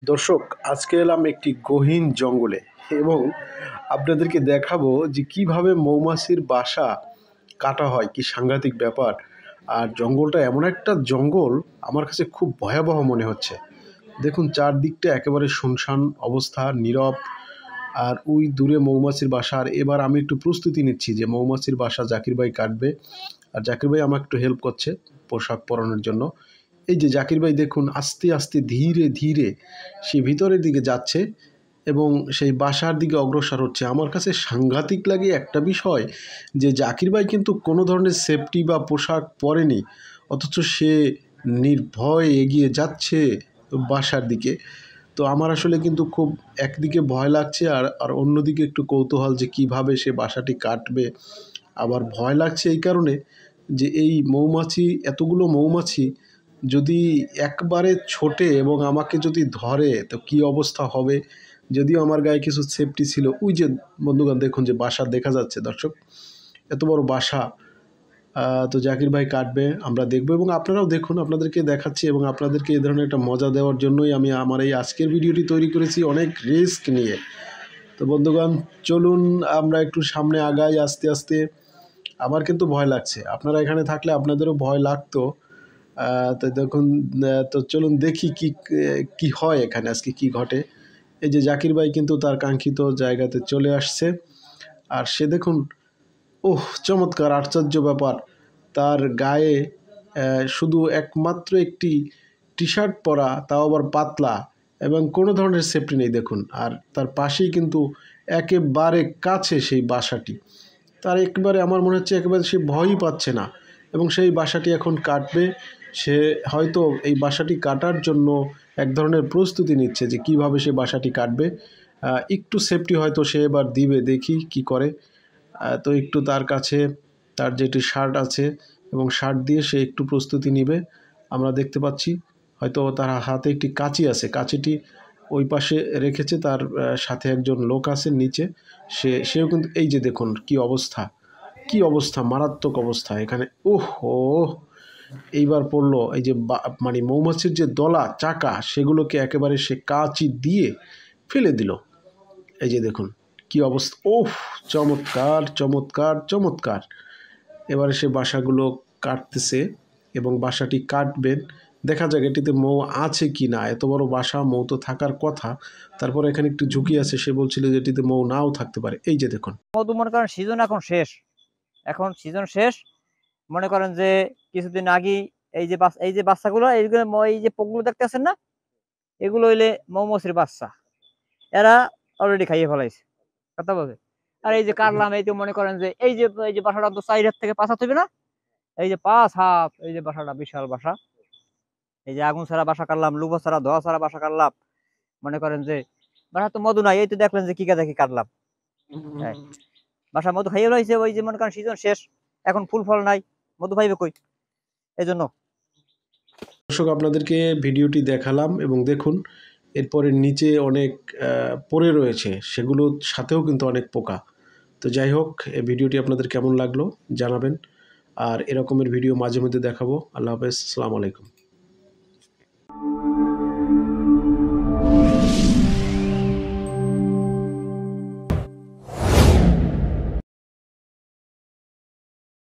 দর্শক, আজকে এলাম একটি গহীন জঙ্গলে এবং আপনাদেরকে দেখাবো যে কিভাবে মৌমাছির বাসা কাটা হয়। কি সাংঘাতিক ব্যাপার! আর জঙ্গলটা এমন একটা জঙ্গল, আমার কাছে খুব ভয়াবহ মনে হচ্ছে। দেখুন, চারদিকটা একেবারে শুনশান অবস্থা, নীরব। আর ওই দূরে মৌমাছির বাসা। আর এবার আমি একটু প্রস্তুতি নিচ্ছি যে মৌমাছির বাসা জাকির ভাই কাটবে। আর জাকির ভাই আমাকে একটু হেল্প করছে পোশাক পরানোর জন্য। এই যে জাকির ভাই দেখুন, আস্তে আস্তে ধীরে ধীরে সে ভিতরের দিকে যাচ্ছে এবং সেই বাসার দিকে অগ্রসর হচ্ছে। আমার কাছে সাংঘাতিক লাগে একটা বিষয়, যে জাকির ভাই কিন্তু কোনো ধরনের সেফটি বা পোশাক পরেনি, অথচ সে নির্ভয়ে এগিয়ে যাচ্ছে বাসার দিকে। তো আমার আসলে কিন্তু খুব একদিকে ভয় লাগছে, আর আর অন্যদিকে একটু কৌতূহল যে কিভাবে সে বাসাটি কাটবে। আবার ভয় লাগছে এই কারণে যে এই মৌমাছি, এতগুলো মৌমাছি যদি একবারে ছোটে এবং আমাকে যদি ধরে তো কি অবস্থা হবে। যদিও আমার গায়ে কিছু সেফটি ছিল। ওই যে বন্ধুগণ দেখুন, যে বাসা দেখা যাচ্ছে দর্শক, এত বড় বাসা। তো জাকির ভাই কাটবে, আমরা দেখব এবং আপনারাও দেখুন, আপনাদেরকে দেখাচ্ছি এবং আপনাদেরকে এই ধরনের একটা মজা দেওয়ার জন্যই আমি আমার এই আজকের ভিডিওটি তৈরি করেছি, অনেক রিস্ক নিয়ে। তো বন্ধুগণ, চলুন আমরা একটু সামনে আগাই আস্তে আস্তে। আমার কিন্তু ভয় লাগছে, আপনারা এখানে থাকলে আপনাদেরও ভয় লাগতো। তো দেখুন, তো চলুন দেখি কি কি হয় এখানে, আজকে কি ঘটে। এই যে জাকির ভাই কিন্তু তার কাঙ্ক্ষিত জায়গাতে চলে আসছে। আর সে দেখুন, ওহ চমৎকার, আশ্চর্য ব্যাপার! তার গায়ে শুধু একমাত্র একটি টি শার্ট পরা, তাও আবার পাতলা, এবং কোনো ধরনের সেফটি নেই দেখুন। আর তার পাশেই কিন্তু একেবারে কাছে সেই বাসাটি। তার একেবারে আমার মনে হচ্ছে একেবারে সে ভয়ই পাচ্ছে না এবং সেই বাসাটি এখন কাটবে। সে হয়তো এই বাসাটি কাটার জন্য এক ধরনের প্রস্তুতি নিচ্ছে যে কিভাবে সে বাসাটি কাটবে। একটু সেফটি হয়তো সে এবার দিবে, দেখি কি করে। তো একটু তার কাছে তার যেটি শার্ট আছে এবং শার্ট দিয়ে সে একটু প্রস্তুতি নিবে। আমরা দেখতে পাচ্ছি হয়তো তার হাতে একটি কাঁচি আছে, কাঁচিটি ওই পাশে রেখেছে। তার সাথে একজন লোক আছে নিচে, সেও কিন্তু, এই যে দেখুন কি অবস্থা, কি অবস্থা, মারাত্মক অবস্থা এখানে। ওহো, এইবার পড়লো এই যে মানে মৌমাছির যে দলা চাকা, সেগুলোকে একেবারে সে কাঁচি দিয়ে ফেলে দিল। এই যে দেখুন কি অবস্থা। ওহ, চমৎকার চমৎকার চমৎকার! এবারে সে বাসাগুলো কাটতেছে এবং বাসাটি কাটবেন। দেখা যাক এটিতে মৌ আছে কি না। এত বড় বাসা, মৌ তো থাকার কথা। তারপর এখানে একটু ঝুঁকি আছে, সে বলছিল যে এটিতে মৌ নাও থাকতে পারে। এই যে দেখুন, মধু মনে করেন সিজন এখন শেষ। এখন সিজন শেষ। মনে করেন যে কিছুদিন আগেই এই যে বাচ্চাগুলো, এই যে পোকগুলো দেখতেছেন না, এগুলো হইলে মৌমাছির বাচ্চা। এরা অলরেডি খাইয়ে ফেলাইছে, কথা বলছে। আর এই যে কাটলাম, এই যে মনে করেন যে এই যে বাসাটা তো 4 হাত থেকে 5 হাত হবে না, এই যে 5 হাত, এই যে বাসাটা বিশাল বাসা। এই যে আগুন ছাড়া বাসা কাটলাম, লুভো ছাড়া ধোয়া ছাড়া বাসা কাটলাম। মনে করেন যে বাসা তো মধু নাই, এই তো দেখলেন যে কি কাজে কি কাটলাম। হ্যাঁ, বাসার মধু খাইয়ে রয়েছে। ওই যে মনে করেন সিজন শেষ, এখন ফুল ফল নাই, মধু পাইবে কই, এই জন্য। দর্শক, আপনাদেরকে ভিডিওটি দেখালাম এবং দেখুন এরপরে নিচে অনেক পড়ে রয়েছে, সেগুলোর সাথেও কিন্তু অনেক পোকা। তো যাই হোক, এই ভিডিওটি আপনাদের কেমন লাগলো জানাবেন। আর এরকমের ভিডিও মাঝে মধ্যে দেখাবো। আল্লাহ হাফেজ, আসসালামু আলাইকুম।